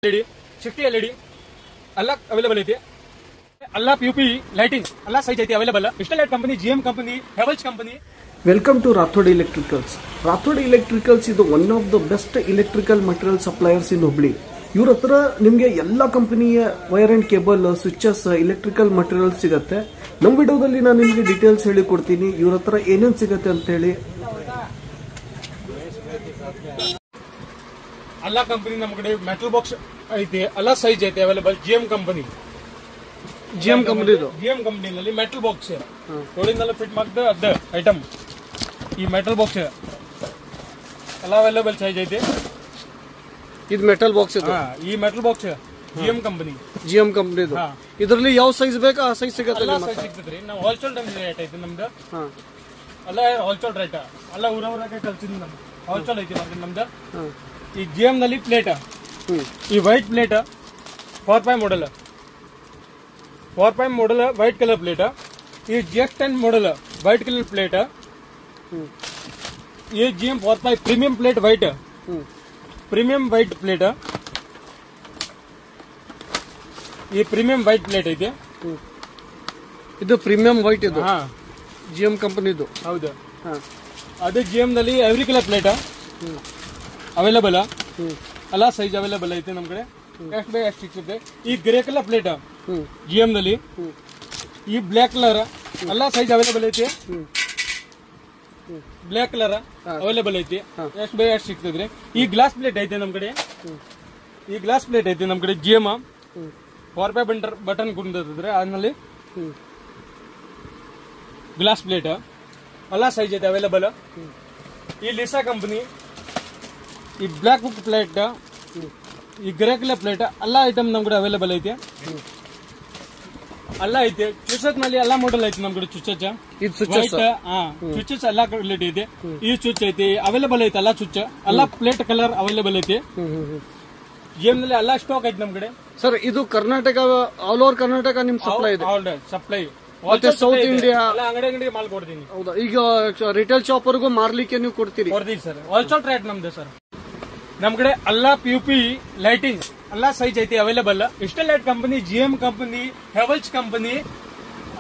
LED 60 LED ಎಲ್ಲ available ಐತಿ. ಎಲ್ಲ PUP ಲೈಟಿಂಗ್ ಎಲ್ಲ ಸೈಜ್ ಐತಿ ಅವೈಲೇಬಲ್. ಇಸ್ಟೆಲೈಟ್ company, GM company, Havells company. Welcome to Rathod electricals. Rathod electricals ಇದು one of the best electrical material suppliers in Hubli. ಇವ್ರ ಹತ್ರ ನಿಮಗೆ ಎಲ್ಲ ಕಂಪನಿಯ wire and cable, switches, electrical material ಸಿಗುತ್ತೆ. ನಮ್ಮ ವಿಡಿಯೋದಲ್ಲಿ ನಾನು ನಿಮಗೆ ಡೀಟೇಲ್ಸ್ ಹೇಳಿ ಕೊಡ್ತೀನಿ ಇವ್ರ ಹತ್ರ ಏನೇನು ಸಿಗುತ್ತೆ ಅಂತ ಹೇಳಿ. ಎಲ್ಲ ಕಂಪನಿ ನಮ್ಮ ಕಡೆ ಮೆಟಲ್ ಬಾಕ್ಸ್ ಐತಿ, ಎಲ್ಲ ಸೈಜ್ ಐತಿ ಅವೈಲೇಬಲ್. GM ಕಂಪನಿನಲ್ಲಿ ಮೆಟಲ್ ಬಾಕ್ಸ್ ರೋಡಿಂದೆಲ್ಲ ಫಿಟ್ ಮಾಡಿದ ಅದ ಐಟಮ್. ಈ ಮೆಟಲ್ ಬಾಕ್ಸ್ ಎಲ್ಲ ಅವೈಲೇಬಲ್ ಸೈಜ್ ಐತಿ. ಇದು ಮೆಟಲ್ ಬಾಕ್ಸ್ ಇದೆ. ಈ ಮೆಟಲ್ ಬಾಕ್ಸ್ GM ಕಂಪನಿ ಇದರಲ್ಲಿ ಯಾವ ಸೈಜ್ ಬೇಕಾ ಆ ಸೈಜ್ ಸಿಗತ್ತೆ. ಸೈಜ್ ಸಿಗ್ತದ್ರಿ. ನಾವು ಹೋಲ್ಸೇಲ್ ರೇಟ್ ಐತಿ ನಮ್ದು. ಎಲ್ಲ ಹೋಲ್ಸೇಲ್ ರೇಟ್ ಎಲ್ಲ ಊರವರಾಗೆ ಕಲ್ಸಿದ್ವಿ. ನಮ್ದು ಹೋಲ್ಸೇಲ್ ಐತಿ ನಮ್ದು. ಈ GM ನಲ್ಲಿ ಪ್ಲೇಟ್, ಈ ವೈಟ್ ಪ್ಲೇಟ್ 4.5 ಮಾಡಲ್ ವೈಟ್ ಕಲರ್ ಪ್ಲೇಟ್. ಈ GX10 ಮಾಡಲ್ ವೈಟ್ ಕಲರ್ ಪ್ಲೇಟ್. ಈ GM 4.5 premium plate white, premium white plate. ಈ ಪ್ರೀಮಿಯಂ ವೈಟ್ ಪ್ಲೇಟ್ ಐತಿ. ಇದು ಪ್ರೀಮಿಯಂ ವೈಟ್ ಇದು GM ಕಂಪನಿದು. ಹೌದು. ಅದೇ GM ನಲ್ಲಿ ಎವ್ರಿ ಕಲರ್ ಪ್ಲೇಟ್ ಅವೈಲೇಬಲ್. ಎಲ್ಲ ಸೈಜ್ ಅವೈಲೇಬಲ್ ಐತೆ ನಮ್ ಕಡೆ. ಎಷ್ಟು ಬೇಗ ಎಷ್ಟು ಸಿಗ್ತದೆ. ಈ ಗ್ರೇ ಕಲರ್ ಪ್ಲೇಟ್ GM ನಲ್ಲಿ, ಈ ಬ್ಲ್ಯಾಕ್ ಕಲರ್ ಎಲ್ಲ ಸೈಜ್ ಅವೈಲೇಬಲ್ ಐತಿ. ಬ್ಲ್ಯಾಕ್ ಕಲರ್ ಅವೈಲೇಬಲ್ ಐತಿ. ಎಷ್ಟು ಬೇಗ ಎಷ್ಟು ಸಿಗ್ತದ್ರಿ. ಈ ಗ್ಲಾಸ್ ಪ್ಲೇಟ್ ಐತೆ ನಮ್ ಕಡೆ. GM 4.5 ಬಟನ್ ಕುಂದಿದ್ರೆ ಆದ್ಮೇಲೆ ಗ್ಲಾಸ್ ಪ್ಲೇಟ್ ಎಲ್ಲ ಸೈಜ್ ಐತೆ ಅವೈಲೇಬಲ್. ಈ ಲಿಸಾ ಕಂಪನಿ, ಈ ಬ್ಲ್ಯಾಕ್ ಬುಕ್ ಪ್ಲೇಟ್, ಈ ಗ್ರೇ ಕಲರ್ ಪ್ಲೇಟ್ ಎಲ್ಲ ಐಟಮ್ ನಮ್ ಕಡೆ ಅವೈಲೇಬಲ್ ಐತಿ. ಎಲ್ಲ ಐತಿ. ಸ್ವಿಚಸ್ ನಲ್ಲಿ ಎಲ್ಲ ಮಾಡೆಲ್ ಐತಿ ನಮ್ ಕಡೆ. ಸ್ವಿಚಸ್ ಎಲ್ಲ ಕ್ವಾಲಿಟಿ ಐತಿ. ಈ ಸ್ವಿಚ್ ಐತಿ ಅವೈಲೇಬಲ್ ಐತಿ. ಎಲ್ಲ ಸ್ವಿಚ್ ಎಲ್ಲ ಪ್ಲೇಟ್ ಕಲರ್ ಅವೈಲೇಬಲ್ ಐತಿ. GM ನಲ್ಲಿ ಎಲ್ಲ ಸ್ಟಾಕ್ ಐತಿ ನಮ್ ಕಡೆ. ಸರ್ ಇದು ಕರ್ನಾಟಕ, ಆಲ್ ಓವರ್ ಕರ್ನಾಟಕ ನಿಮ್ ಸಪ್ಲೈ ಇದೆ. ಸಪ್ಲೈ ಮತ್ತೆ ಸೌತ್ ಇಂಡಿಯಾ ಅಂಗಡಿ ಮಾಲ್ ಕೊಡ್ತೀನಿ. ಹೌದಾ? ಈಗ ರಿಟೇಲ್ ಶಾಪ್ ವರೆಗೂ ಮಾರ್ಲಿಕ್ಕೆ ನೀವು ಕೊಡ್ತೀರಿ? ಕೊಡ್ತೀವಿ ಸರ್. ಹೋಲ್ಸೇಲ್ ರೇಟ್ ನಮ್ದು ಸರ್. ನಮ್ ಕಡೆ ಎಲ್ಲ PUP ಲೈಟಿಂಗ್ ಎಲ್ಲ ಸೈಜ್ ಐತಿ ಅವೈಲೇಬಲ್. ಇಸ್ಟೆಲೈಟ್ company, GM company, Havells company,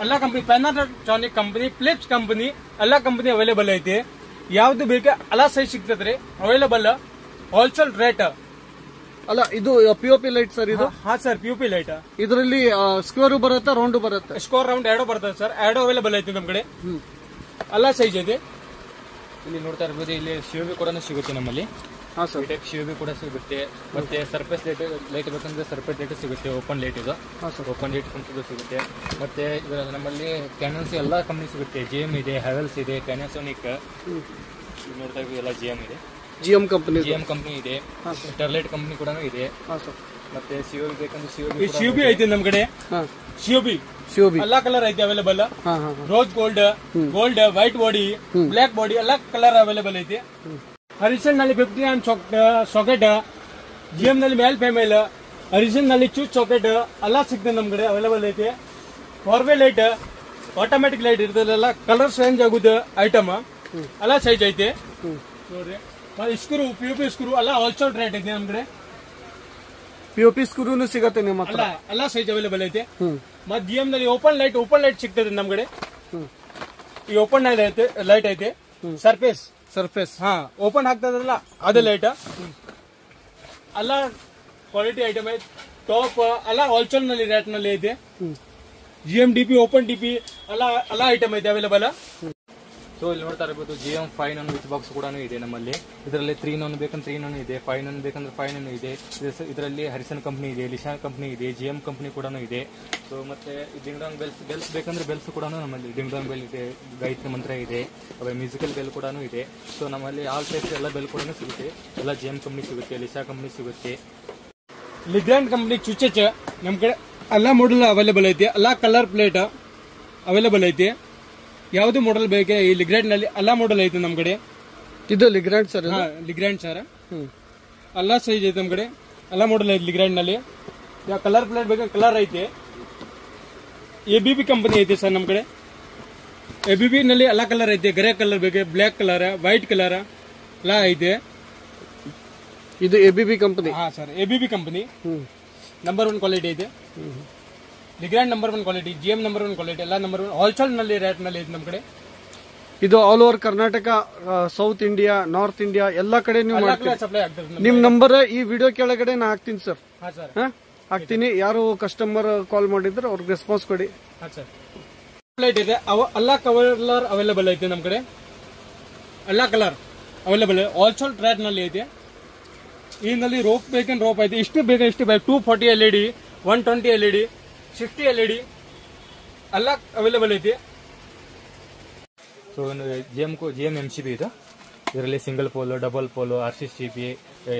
ಎಲ್ಲ company, Panasonic company, Philips company ಎಲ್ಲ ಕಂಪನಿ ಅವೈಲೇಬಲ್ ಐತಿ. ಯಾವ್ದು ಬೇಕು ಎಲ್ಲ ಸೈಜ್ ಸಿಗ್ತದ್ರಿ ಅವೈಲೇಬಲ್. Wholesale rate. ಅಲ್ಲ ಇದು POP ಲೈಟ್ ಸರ್ ಇದು? ಹಾ ಸರ್, PUP ಲೈಟ್. ಇದರಲ್ಲಿ ಸ್ಕ್ವೇರ್ ಬರುತ್ತೆ, ರೌಂಡ್ ಬರುತ್ತೆ? ಸ್ಕ್ವೇರ್ ರೌಂಡ್ ಎರಡು ಬರ್ತದೆ ಸರ್. ಎರಡು ಅವೈಲೇಬಲ್ ಐತಿ ನಮ್ ಕಡೆ. ಎಲ್ಲ ಸೈಜ್ ಐತಿ. ಇಲ್ಲಿ ನೋಡ್ತಾ ಇರ್ಬೋದು. ಇಲ್ಲಿ COB ಕೂಡ ಸಿಗುತ್ತೆ ನಮ್ಮಲ್ಲಿ. COB ಕೂಡ ಸಿಗುತ್ತೆ. ಮತ್ತೆ ಸರ್ಫೇಸ್ ಲೈಟ್ ಬೇಕಂದ್ರೆ ಸರ್ಫೇಸ್ ಲೈಟ್ ಸಿಗುತ್ತೆ. ಓಪನ್ ಲೈಟ್ ಇದು ಓಪನ್ ಲೈಟ್ ಸಿಗುತ್ತೆ. ಮತ್ತೆ ನಮ್ಮಲ್ಲಿ ಕ್ಯಾನನ್ಸ್ ಎಲ್ಲ ಕಂಪನಿ ಸಿಗುತ್ತೆ. GM ಇದೆ, ಹೆವೆಲ್ಸ್ ಇದೆ, ಪ್ಯಾನಾಸೋನಿಕ್ ನೋಡ್ತಾ ಇರ್ಬೋದು. ಎಲ್ಲ GM ಕಂಪನಿ ಇದೆ. ಸ್ಟರ್ಲೈಟ್ ಕಂಪನಿ ಕೂಡ ಇದೆ. ಮತ್ತೆ COB ಬೇಕಂದ್ರೆ COB ಐತಿ ನಮ್ ಕಡೆ. COB ಎಲ್ಲಾ ಕಲರ್ ಐತಿ available. Rose gold, white body, black body ಎಲ್ಲಾ ಕಲರ್ ಅವೈಲೇಬಲ್ ಐತಿ. ಹರಿಸನ್ ನಲ್ಲಿ 50 ಸಾಕೆಟ್, GM ನಲ್ಲಿ ಮೇಲ್ ಫೇಮೇಲ್, ಹರಿಸನ್ ನಲ್ಲಿ ಚೂಸ್ ಸಾಕೆಟ್ ಎಲ್ಲ ಸಿಗ್ತದೆ ನಮ್ ಕಡೆ ಅವೈಲೇಬಲ್ ಐತಿ. 4-ವೇ ಲೈಟ್, ಆಟೋಮ್ಯಾಟಿಕ್ ಲೈಟ್ ಇರ್ತದಲ್ಲ, ಕಲರ್ ಚೇಂಜ್ ಆಗುದು ಐಟಮ್ ಎಲ್ಲ ಸೈಜ್ ಐತಿ ನೋಡ್ರಿ. ಸ್ಕ್ರೂ, PUP ಸ್ಕ್ರೂ ಎಲ್ಲ ಹೋಲ್ಸೇಲ್ ರೇಟ್ ಐತಿ ನಮ್ ಕಡೆ. POP ಸ್ಕ್ರೂನು ಸಿಗತ್ತೆ ನಿಮ್ಮ ಹತ್ರ? ಎಲ್ಲ ಸೈಜ್ ಅವೈಲೇಬಲ್ ಐತಿ. ಮತ್ GM ನಲ್ಲಿ ಓಪನ್ ಲೈಟ್ ಸಿಗ್ತದೆ ನಮ್ ಕಡೆ. ಈ ಓಪನ್ ಲೈಟ್ ಐತಿ. ಸರ್ಫೇಸ್ ಓಪನ್ ಆಗ್ತದಲ್ಲ ಅದೇ ಲೈಟ್. ಎಲ್ಲ ಕ್ವಾಲಿಟಿ ಐಟಮ್ ಐತಿ. ಟಾಪ್ ಎಲ್ಲ ಹೋಲ್ಸೇಲ್ ನಲ್ಲಿ ರೇಟ್ ನಲ್ಲಿ ಐತಿ. GM DP, ಓಪನ್ DP ಎಲ್ಲ ಐಟಮ್ ಐತಿ ಅವೈಲೇಬಲ್. ಸೊ ಇಲ್ಲಿ ನೋಡ್ತಾ ಇರಬಹುದು. GM 5 ವಿತ್ ಬಾಕ್ಸ್ ಕೂಡ ಇದೆ ನಮ್ಮಲ್ಲಿ. ಇದರಲ್ಲಿ 3 ಬೇಕಂದ್ರೆ 3 ಇದೆ, 5 ಬೇಕಂದ್ರೆ 5 ಇದೆ. ಇದರಲ್ಲಿ ಹರಿಸನ್ ಕಂಪನಿ ಇದೆ, ಲಿಶಾ ಕಂಪನಿ ಇದೆ, GM ಕಂಪನಿ ಕೂಡ ಇದೆ. ಸೊ ಮತ್ತೆ ಡಿಂಗ್ ಡಾಂಗ್ ಬೆಲ್ಸ್ ಬೇಕಂದ್ರೆ ಬೆಲ್ಸ್ ಕೂಡ ನಮ್ಮಲ್ಲಿ ಡಿಂಗ್ ಡಾಂಗ್ ಬೆಲ್ ಇದೆ, ಗಾಯತ್ರಿ ಮಂತ್ರ ಇದೆ, ಮ್ಯೂಸಿಕಲ್ ಬೆಲ್ ಕೂಡ ಇದೆ. ಸೊ ನಮ್ಮಲ್ಲಿ ಆಲ್ ಟೈಪ್ಸ್ ಎಲ್ಲ ಬೆಲ್ ಕೂಡ ಸಿಗುತ್ತೆ. ಎಲ್ಲ GM ಕಂಪನಿ ಸಿಗುತ್ತೆ, ಲಿಶಾ ಕಂಪನಿ ಸಿಗುತ್ತೆ. ಲಿಗ್ರಾಂಡ್ ಕಂಪನಿ ಚುಚ್ಚೆಚ್ ನಮ್ ಕಡೆ ಎಲ್ಲ ಮಾಡೆಲ್ ಅವೈಲೇಬಲ್ ಐತಿ. ಎಲ್ಲ ಕಲರ್ ಪ್ಲೇಟ್ ಅವೈಲೇಬಲ್ ಐತಿ. ಯಾವ್ದು ಮಾಡೆಲ್ ಬೇಕೆ ಈ ಲಿಗ್ರಾಂಡ್ ನಲ್ಲಿ ಎಲ್ಲ ಮಾಡೆಲ್ ಐತಿ ನಮ್ ಕಡೆ. ಇದು ಲಿಗ್ರಾಂಡ್ ಸರ್? Legrand sir. ಎಲ್ಲ ಸೈಜ್ ಐತಿ ನಮ್ ಕಡೆ. ಎಲ್ಲ ಮಾಡೆಲ್ ಐತಿ ಲಿಗ್ರಾಂಡ್ ನಲ್ಲಿ. ಯಾವ ಕಲರ್ ಪ್ಲೇಟ್ ಬೇಕು ಕಲರ್ ಐತಿ. ABB ಕಂಪನಿ ಐತಿ ಸರ್ ನಮ್ ಕಡೆ. ABB ನಲ್ಲಿ ಎಲ್ಲ ಕಲರ್ ಐತಿ. ಗ್ರೇ ಕಲರ್ ಬೇಕು, ಬ್ಲ್ಯಾಕ್ ಕಲರ್, ವೈಟ್ ಕಲರ್ ಎಲ್ಲ ಐತಿ. ಇದು ಎಬಿಬಿ ಕಂಪನಿ. ಹಾ sir, ABB company number 1 quality ಇದೆ. Legrand number 1 quality, GM number 1 quality, ಎಲ್ಲ ನಂಬರ್ 1 ಹೋಲ್ಸೇಲ್ ನಲ್ಲಿ ರೇಟ್ ನಲ್ಲಿ ಇದೆ ನಮ್ಮ ಕಡೆ. ಇದು all over Karnataka, south India, north India ಎಲ್ಲಾ ಕಡೆ ನೀವು ಮಾಡ್ತೀರಿ. ಸಪ್ಲೈ ಆಗ್ತದೆ. ನಿಮ್ ನಂಬರ್ ಈ ವಿಡಿಯೋ ಕೆಳಗಡೆ ನಾ ಹಾಕ್ತೀನಿ ಸರ್. ಹಾ ಸರ್, ಹಾಕ್ತೀನಿ. ಯಾರು ಕಸ್ಟಮರ್ ಕಾಲ್ ಮಾಡಿದ್ರೆ ಅವ್ರಿಗೆ ರೆಸ್ಪಾನ್ಸ್ ಕೊಡಿ. ಹಾ ಸರ್, ಲೈಟ್ ಇದೆ, ಎಲ್ಲ ಕಲರ್ ಅವೈಲೇಬಲ್ ಐತೆ ನಮ್ಮ ಕಡೆ. ಎಲ್ಲ ಕಲರ್ ಅವೈಲೇಬಲ್ ಹೋಲ್ಸೇಲ್ ರೇಟ್ ನಲ್ಲಿ ಐತೆ. ಈ ನಲ್ಲಿ ರೋಪ್ ಬೇಕಂದ್ರೆ ರೋಪ್ ಐತೆ, ಇಷ್ಟು ಬೇಕು ಇಷ್ಟು ಬೇಕು. 240 LED, 120 LED, 50 LED ಎಲ್ಲ ಅವೈಲೇಬಲ್ ಐತಿ. ಸೊ GM MCB ಇದು. ಇದರಲ್ಲಿ single pole, double pole, RCCB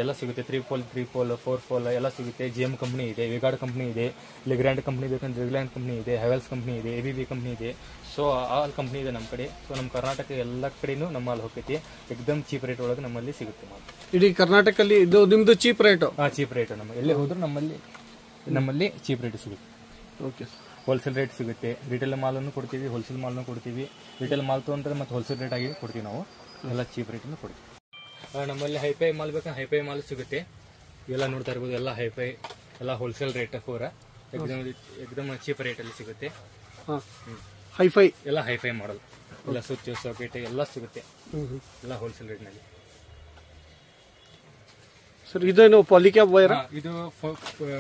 ಎಲ್ಲ ಸಿಗುತ್ತೆ. 3 ಪೋಲ್, 3 ಪೋಲ್, 4 ಪೋಲ್ ಎಲ್ಲ ಸಿಗುತ್ತೆ. GM ಕಂಪ್ನಿ ಇದೆ, ವಿಗಾರ್ಡ್ ಕಂಪ್ನಿ ಇದೆ, ಲಿಗ್ರಾಂಡ್ ಕಂಪ್ನಿ ಬೇಕಂದ್ರೆ ಲಿಗ್ರಾಂಡ್ ಕಂಪ್ನಿ ಇದೆ, ಹೆವೆಲ್ಸ್ ಕಂಪ್ನಿ ಇದೆ, ABB ಕಂಪ್ನಿ ಇದೆ. ಸೊ ಆಲ್ ಕಂಪ್ನಿ ಇದೆ ನಮ್ಮ ಕಡೆ. ಸೊ ನಮ್ಮ ಕರ್ನಾಟಕ ಎಲ್ಲ ಕಡೆನೂ ನಮ್ಮಲ್ಲಿ ಹೋಗ್ತೈತಿ. ಎಕ್ದಮ್ ಚೀಪ್ ರೇಟ್ ಒಳಗೆ ನಮ್ಮಲ್ಲಿ ಸಿಗುತ್ತೆ. ಇಡೀ ಕರ್ನಾಟಕದಲ್ಲಿ ಇದು ನಿಮ್ದು ಚೀಪ್ ರೇಟ್? Cheap rate. ನಮ್ಮ ಎಲ್ಲಿ ಹೋದ್ರೂ ನಮ್ಮಲ್ಲಿ ಚೀಪ್ ರೇಟ್ ಸಿಗುತ್ತೆ. ಓಕೆ. ಹೋಲ್ಸೇಲ್ ರೇಟ್ ಸಿಗುತ್ತೆ. ರಿಟೇಲ್ ಮಾಲನ್ನು ಕೊಡ್ತೀವಿ, ಹೋಲ್ಸೇಲ್ ಮಾಲ್ನು ಕೊಡ್ತೀವಿ. ರಿಟೇಲ್ ಮಾಲ್ ತೊಗೊಂಡ್ರೆ ಮತ್ತೆ ಹೋಲ್ಸೇಲ್ ರೇಟ್ ಆಗಿ ಕೊಡ್ತೀವಿ ನಾವು. ಎಲ್ಲ ಚೀಪ್ ರೇಟನ್ನು ಕೊಡ್ತೀವಿ. ನಮ್ಮಲ್ಲಿ ಹೈಫೈ ಮಾಲ್ ಬೇಕಂದ್ರೆ ಹೈಫೈ ಮಾಲ್ ಸಿಗುತ್ತೆ. ಇವೆಲ್ಲ ನೋಡ್ತಾ ಇರ್ಬೋದು, ಎಲ್ಲ ಹೈಫೈ, ಎಲ್ಲ ಹೋಲ್ಸೇಲ್ ರೇಟ್ ಪೂರ ಎಕ್ದಮ್ ಚೀಪ್ ರೇಟಲ್ಲಿ ಸಿಗುತ್ತೆ. ಹೈಫೈ ಎಲ್ಲ ಹೈಫೈ ಮಾಡಲ್, ಎಲ್ಲ ಸ್ವಿಚ್, ಸಾಕೆಟ್ ಎಲ್ಲ ಸಿಗುತ್ತೆ. ಎಲ್ಲ ಹೋಲ್ಸೇಲ್ ರೇಟ್ನಲ್ಲಿ. ಸರ್ ಇದೇನು ಪಾಲಿಕ್ಯಾಬ್ ವೈರ್? ಇದು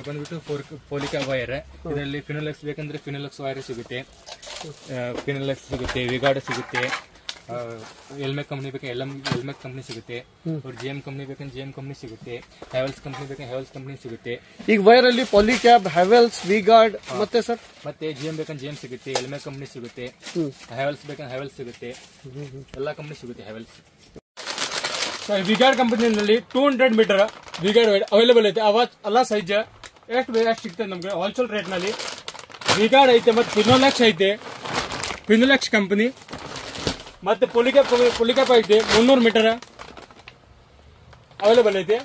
ಬಂದ್ಬಿಟ್ಟು ಪಾಲಿಕ್ಯಾಬ್ ವೈರ್. ಇದರಲ್ಲಿ ಫಿನೋಲೆಕ್ಸ್ ಬೇಕಂದ್ರೆ ಫಿನೋಲೆಕ್ಸ್ ವೈರ್ ಸಿಗುತ್ತೆ, ಫಿನೋಲೆಕ್ಸ್ ಸಿಗುತ್ತೆ, ವಿಗಾರ್ಡ್ ಸಿಗುತ್ತೆ. ಎಲ್ಮೆಕ್ ಕಂಪ್ನಿ ಬೇಕಾದ್ರೆ ಎಲ್ಮೆಕ್ ಕಂಪ್ನಿ ಸಿಗುತ್ತೆ. GM ಕಂಪ್ನಿ ಬೇಕಂದ್ರೆ GM ಕಂಪ್ನಿ ಸಿಗುತ್ತೆ. ಹೆವೆಲ್ಸ್ ಕಂಪ್ನಿ ಬೇಕಂದ್ರೆ ಹೆವೆಲ್ಸ್ ಕಂಪ್ನಿ ಸಿಗುತ್ತೆ. ಈಗ ವೈರ್ ಅಲ್ಲಿ ಪಾಲಿಕ್ಯಾಬ್, ಹೆವೆಲ್ಸ್, ವಿಗಾರ್ಡ್ ಮತ್ತೆ ಸರ್ ಮತ್ತೆ GM ಬೇಕಂದ್ರೆ GM ಸಿಗುತ್ತೆ, ಎಲ್ಮೆಕ್ ಕಂಪ್ನಿ ಸಿಗುತ್ತೆ, ಹೆವೆಲ್ಸ್ ಬೇಕಂದ್ರೆ ಹೆವೆಲ್ಸ್ ಸಿಗುತ್ತೆ. ಎಲ್ಲ ಕಂಪ್ನಿ ಸಿಗುತ್ತೆ. ಹೆವೆಲ್ಸ್ ವಿಗಾರ್ಡ್ ಕಂಪನಿನಲ್ಲಿ 200 ಮೀಟರ್ ವಿಗಾರ್ಡ್ ವೈರ್ ಅವೈಲೇಬಲ್ ಐತೆ. ಎಲ್ಲ ಸೈಜ್ ಎಷ್ಟು ಸಿಗ್ತದೆ ನಮ್ಗೆ ಹೋಲ್ಸೇಲ್ ರೇಟ್ ನಲ್ಲಿ. ವಿಗಾರ್ಡ್ ಐತೆ, ಮತ್ತೆ ಫಿನೋಲೆಕ್ಸ್ ಐತೆ, ಫಿನೋಲೆಕ್ಸ್ ಕಂಪನಿ, ಮತ್ತೆ ಪೊಲಿಕ್ಯಾಪ್ ಐತೆ 300 ಮೀಟರ್ ಅವೈಲೇಬಲ್ ಐತೆ.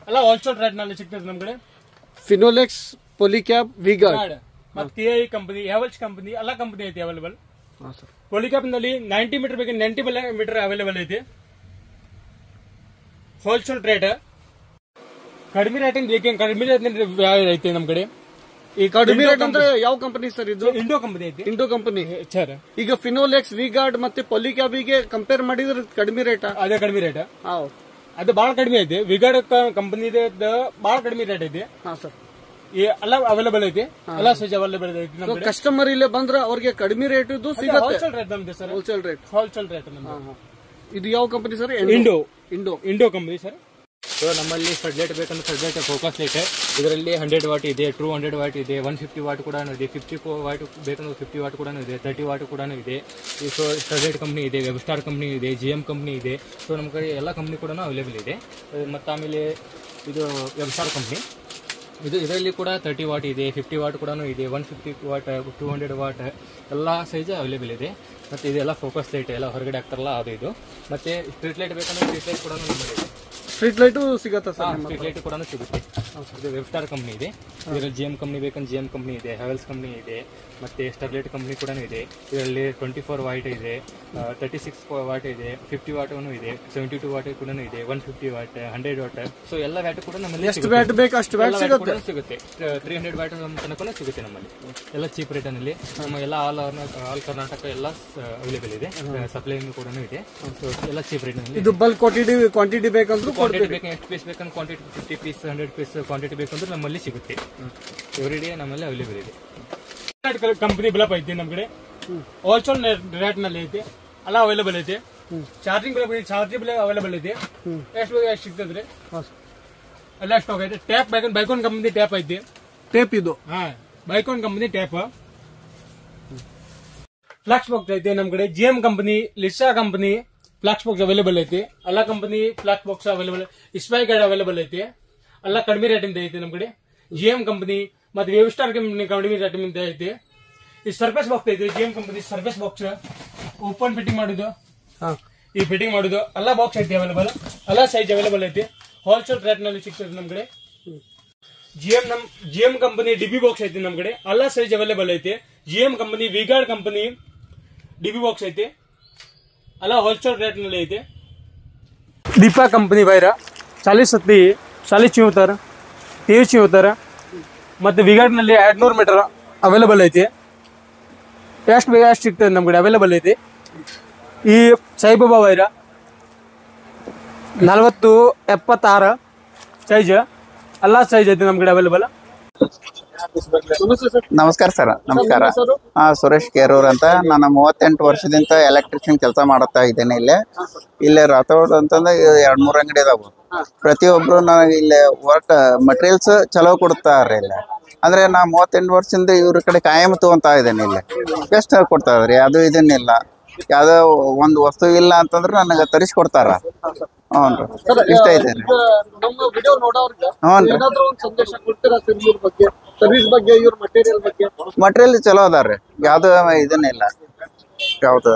ಎಲ್ಲ ಹೋಲ್ಸೇಲ್ ರೇಟ್ ನಲ್ಲಿ ಸಿಗ್ತದೆ ನಮ್ ಕಡೆ. ಫಿನೋಲೆಕ್ಸ್, ಪೊಲಿಕ್ಯಾಪ್, ವಿಗಾರ್ಡ್ ಮತ್ತೆ KI ಕಂಪನಿ, ಹೆವೆಲ್ಸ್ ಕಂಪನಿ ಎಲ್ಲ ಕಂಪನಿ ಐತೆ ಅವೈಲೇಬಲ್. ಪೊಲಿಕ್ಯಾಪ್ ನಲ್ಲಿ 90 ಮೀಟರ್ ಬೇಕು, 90 ಮೀಟರ್ ಅವೈಲೇಬಲ್ ಐತೆ. ಹೋಲ್ಸೇಲ್ ರೇಟ್ ಕಡಿಮೆ ರೇಟಿಂಗ್ ಬೇಕೇನು, ಕಡಿಮೆ ರೇಟ್ ಐತೆ ನಮ್ ಕಡೆ. ಈ ಕಡಿಮೆ ರೇಟ್ ಅಂದ್ರೆ ಯಾವ ಕಂಪನಿ ಸರ್ ಇದು? ಇಂಡೋ ಕಂಪನಿ ಐತಿ. Indo company sir. ಈಗ ಫಿನೋಲೆಕ್ಸ್, ವಿಗಾರ್ಡ್ ಮತ್ತೆ ಪಾಲಿಕ್ಯಾಬಿಗೆ ಕಂಪೇರ್ ಮಾಡಿದ್ರೆ ಕಡಿಮೆ ರೇಟ್? ಅದೇ ಕಡಿಮೆ ರೇಟ್. ಅದು ಬಹಳ ಕಡಿಮೆ ಐತಿ. ವಿಗಾರ್ಡ್ ಕಂಪನಿ ಬಹಳ ಕಡಿಮೆ ರೇಟ್ ಐತಿ. ಎಲ್ಲ ಅವೈಲೇಬಲ್ ಐತಿ, ಎಲ್ಲ ಸೈಜ್ ಅವೈಲೇಬಲ್ ಐತಿ. ಕಸ್ಟಮರ್ ಇಲ್ಲೇ ಬಂದ್ರೆ ಅವ್ರಿಗೆ ಕಡಿಮೆ ರೇಟ್ ಇದು ಸಿಗುತ್ತೆ. ಹೋಲ್ಸೇಲ್ ರೇಟ್ ನಮ್ದು ಸರ್. ಹೋಲ್ಸೇಲ್ ರೇಟ್ ನಮ್ದು. ಇದು ಯಾವ company sir? Indo company sir. So ನಮ್ಮಲ್ಲಿ ಫ್ಲಡ್ ಲೈಟ್ ಬೇಕಂದ್ರೆ ಫ್ಲಡ್ ಲೈಟ್ ಫೋಕಸ್ ಲೈಟ್. ಇದರಲ್ಲಿ 100 ವಾಟ್ ಇದೆ, 200 ವಾಟ್ ಇದೆ, 150 ವಾಟ್ ಕೂಡ ಇದೆ, 50 ವಾಟ್ ಬೇಕಂದ್ರೆ 50 ವಾಟ್ ಕೂಡ ಇದೆ, 30 ವಾಟ್ ಕೂಡ ಇದೆ. ಸೊ ಫ್ಲಡ್ ಲೈಟ್ ಕಂಪ್ನಿ ಇದೆ, ವೆಬ್ಸ್ಟಾರ್ ಕಂಪ್ನಿ ಇದೆ, GM ಕಂಪ್ನಿ ಇದೆ. ಸೊ ನಮ್ಮ ಕಡೆ ಎಲ್ಲ ಕಂಪ್ನಿ ಕೂಡ ಅವೈಲೇಬಲ್ ಇದೆ. ಮತ್ತು ಆಮೇಲೆ ಇದು ವೆಬ್ಸ್ಟಾರ್ ಕಂಪ್ನಿ. ಇದರಲ್ಲಿ ಕೂಡ 30 ವಾಟ್ ಇದೆ, 50 ವಾಟ್ ಕೂಡ ಇದೆ, 150 ವಾಟ್, 200 ವಾಟ್ ಎಲ್ಲ ಸೈಜ್ ಅವೈಲೇಬಲ್ ಇದೆ. ಮತ್ತು ಇದೆಲ್ಲ ಫೋಕಸ್ ಲೈಟ್ ಎಲ್ಲ ಹೊರಗಡೆ ಆಗ್ತಾರಲ್ಲ ಅದು ಇದು. ಮತ್ತು ಸ್ಟ್ರೀಟ್ ಲೈಟ್ ಬೇಕಂದ್ರೆ ಸ್ಟ್ರೀಟ್ ಲೈಟ್ ಕೂಡ ನಮ್ಮಲ್ಲಿದೆ. ಸ್ಟ್ರೀಟ್ ಲೈಟು ಸಿಗುತ್ತಾ ಸರ್? ಸ್ಟ್ರೀಟ್ ಲೈಟ್ ಕೂಡ ಸಿಗುತ್ತೆ. ಇದು ವೆಬ್ಸ್ಟಾರ್ ಕಂಪ್ನಿ ಇದೆ. ಇದರಲ್ಲಿ GM ಕಂಪ್ನಿ ಬೇಕಂದ್ರೆ GM ಕಂಪ್ನಿ ಇದೆ, ಹೆವೆಲ್ಸ್ ಕಂಪ್ನಿ ಇದೆ, ಮತ್ತೆ ಸ್ಟರ್ಲೈಟ್ ಕಂಪ್ನಿ ಕೂಡ ಇದೆ. ಇದರಲ್ಲಿ 24 ವಾಟ್ ಇದೆ, 36 ವಾಟ್ ಇದೆ, 50 ವಾಟ್ ಇದೆ, 72 ವಾಟ್ ಕೂಡ ಇದೆ, 150 ವಾಟ್, 100 ವಾಟ್. ಸೊ ಎಲ್ಲ ವ್ಯಾಟ್ ಕೂಡ ನಮ್ಮಲ್ಲಿ ಎಷ್ಟು ವ್ಯಾಟ್ ಬೇಕು ಅಷ್ಟು ವ್ಯಾಟ್ ಸಿಗುತ್ತೆ. 300 ವ್ಯಾಟ್ ತನಕ ಸಿಗುತ್ತೆ ನಮ್ಮಲ್ಲಿ. ಎಲ್ಲ ಚೀಪ್ ರೇಟಲ್ಲಿ ನಮ್ಮ ಎಲ್ಲ ಆಲ್ ಕರ್ನಾಟಕ ಎಲ್ಲ ಅವೈಲೇಬಲ್ ಇದೆ. ಸಪ್ಲೈ ಕೂಡ ಇದೆ. ಸೊ ಎಲ್ಲ ಚೀಪ್ ರೇಟ್ನಲ್ಲಿ. ಇದು ಬಲ್ಕ್ ಕ್ವಾಂಟಿಟಿ ಬೇಕಂದ್ರೆ ಎಷ್ಟು ಪೀಸ್ ಬೇಕಂದ್ರೆ ಕ್ವಾಂಟಿಟಿ 50 ಪೀಸ್ 100 ಪೀಸ್ ಕ್ವಾಂಟಿಟಿ ಬೇಕಂದ್ರೆ ನಮ್ಮಲ್ಲಿ ಸಿಗುತ್ತೆ. ಎವ್ರಿ ಡೇ ನಮ್ಮಲ್ಲಿ ಅವೈಲೇಬಲ್ ಇದೆ. ಕಂಪನಿ ಬಲ್ಪ್ ಐತಿ ನಮ್ಮ ಕಡೆ. ಹೋಲ್ಸೇಲ್ ರೇಟ್ ನಲ್ಲಿ ಐತಿ, ಎಲ್ಲ ಅವೈಲೇಬಲ್ ಐತಿ. ಚಾರ್ಜಿಂಗ್ ಬಲ್ಪ್ ಅವೈಲೇಬಲ್ ಐತಿ. ಎಷ್ಟು ಸಿಗ್ತದ್ರಿ ಎಲ್ಲ ಸ್ಟಾಕ್ ಐತಿ. ಟ್ಯಾಪ್ ಬೈಕೋನ್ ಕಂಪನಿ ಟ್ಯಾಪ್ ಐತಿ. ಟೇಪ್ ಇದು ಬೈಕೋನ್ ಕಂಪನಿ ಟ್ಯಾಪ್. ಫ್ಲಾಕ್ಸ್ ಬಾಕ್ಸ್ ಐತಿ ನಮ್ಮ ಕಡೆ. GM company, Lisa company flax box available ಐತಿ. ಎಲ್ಲ company flax box available, spy guide available ಐತಿ. ಎಲ್ಲ ಕಡಿಮೆ ರೇಟಿಂದ ಐತಿ ನಮ್ಮ ಕಡೆ. GM ಕಂಪನಿ ಮತ್ತೆ ವೆಬ್ಸ್ಟಾರ್ ಕಂಪನಿ ಕಡಿಮೆ ರೇಟಿಂದ ಐತಿ. ಈ ಸರ್ಫೇಸ್ ಬಾಕ್ಸ್ ಐತಿ GM company surface box. Open fitting ಮಾಡುದು, ಈ ಫಿಟ್ಟಿಂಗ್ ಮಾಡುದು ಎಲ್ಲ ಬಾಕ್ಸ್ ಐತಿ ಅವೈಲೇಬಲ್. ಎಲ್ಲ ಸೈಜ್ ಅವೈಲೇಬಲ್ ಐತಿ. ಹೋಲ್ಸೇಲ್ ರೇಟ್ ನಲ್ಲಿ ಸಿಗ್ತದೆ ನಮ್ಮ ಕಡೆ. GM ಕಂಪನಿ DB ಬಾಕ್ಸ್ ಐತಿ ನಮ್ಮ ಕಡೆ. ಎಲ್ಲ ಸೈಜ್ ಅವೈಲೇಬಲ್ ಐತಿ. GM company, V-Guard company DB box ಐತಿ. ಎಲ್ಲ ಹೋಲ್ಸೇಲ್ ರೇಟ್ ನಲ್ಲಿ ಐತಿ. ದೀಪಾ ಕಂಪನಿ ವೈರ 40 ಹತ್ತಿ 40 74 30 74 ಮತ್ತು ವಿಗಾಟ್ನಲ್ಲಿ 200 ಮೀಟರ್ ಅವೈಲೇಬಲ್ ಐತಿ. ಎಷ್ಟು ಬೇಗ ಎಷ್ಟು ಸಿಗ್ತದೆ ನಮ್ಮ ಕಡೆ ಅವೈಲೇಬಲ್ ಐತಿ. ಈ ಸಾಯಿಬಾಬಾ ವೈರ 40-76 ಸೈಜ್ ಎಲ್ಲ ಸೈಜ್ ಐತಿ ನಮ್ಮ ಕಡೆ ಅವೈಲೇಬಲ್. ನಮಸ್ಕಾರ ಸರ್. ನಮಸ್ಕಾರ. ಸುರೇಶ್ ಕೇರೂರ್ ಅಂತ. ನಾನು 38 ವರ್ಷದಿಂದ ಎಲೆಕ್ಟ್ರಿಷಿಯನ್ ಕೆಲಸ ಮಾಡುತ್ತಾ ಇದ್ದೇನೆ. ಇಲ್ಲೇ ರಾಥೋಡ್ ಅಂತಂದ್ರೆ 2-3 ಅಂಗಡಿ ಅದಾವು. ಪ್ರತಿಯೊಬ್ರು ನನಗೆ ಇಲ್ಲಿ ವರ್ಕ್ ಮಟೀರಿಯಲ್ಸ್ ಚಲೋ ಕೊಡ್ತಾರೆ. ಇಲ್ಲ ಅಂದ್ರೆ ನಾ 38 ವರ್ಷದಿಂದ ಇವ್ರ ಕಡೆ ಕಾಯಂ ತಗೊಂತಾ ಇದ್ದೇನೆ. ಇಲ್ಲಿ ಬೆಸ್ಟ್ ಕೊಡ್ತಾ ಇದ್ರಿ. ಅದು ಇದನ್ನಿಲ್ಲ, ಯಾವ್ದೋ ಒಂದು ವಸ್ತು ಇಲ್ಲ ಅಂತಂದ್ರೆ ನನಗೆ ತರಿಸ್ಕೊಡ್ತಾರ. ಹ್ಞೂ ಇಷ್ಟ ಐತೆ ರೀ. ಮಟೀರಿಯಲ್ ಚಲೋ ಅದಾರ ರೀ. ಯಾವ್ದು ಇದನ್ನಿಲ್ಲ. ಯಾವ್ದು